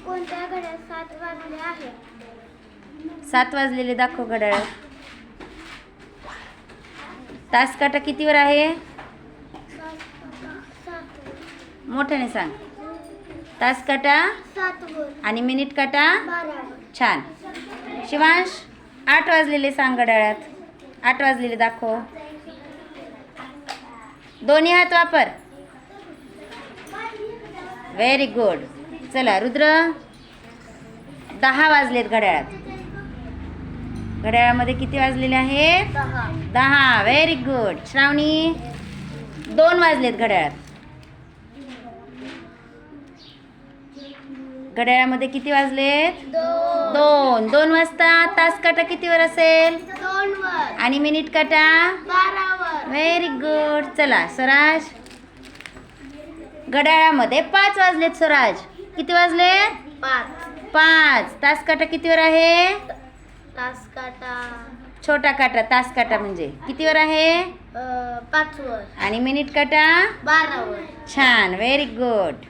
कोणत्या घड्याळात 7 वाजले आहे? 7 वाजलेले दाखव घड्याळात. तास काटा कितीवर आहे? 7 मोठ्याने सांग. तास काटा 7 वर आणि मिनिट काटा 12 वर. छान. शिवांश 8 वाजलेले सांग घड्याळात. 8 वाजलेले दाखव. दोन्ही हात वापर. Very good. चला रुद्र 10 वाजलेत घड्याळात. घड्याळामध्ये किती वाजलेले आहेत? 10. Very good. श्रावणी 2 वाजलेत घड्याळात. घड्याळामध्ये किती वाजलेत? 2 वाजता तास काटा कितीवर असेल? 2 वर. आणि मिनिट काटा 12 वर. Very good. चला स्वराज घड्याळामध्ये 5 वाजलेत. स्वराज किती वाजले? 5. तास काटा कितीवर आहे? तास काटा छोटा काटा तास काटा म्हणजे कितीवर आहे? 5 वर. आणि मिनिट काटा 12 वर. छान. Very good.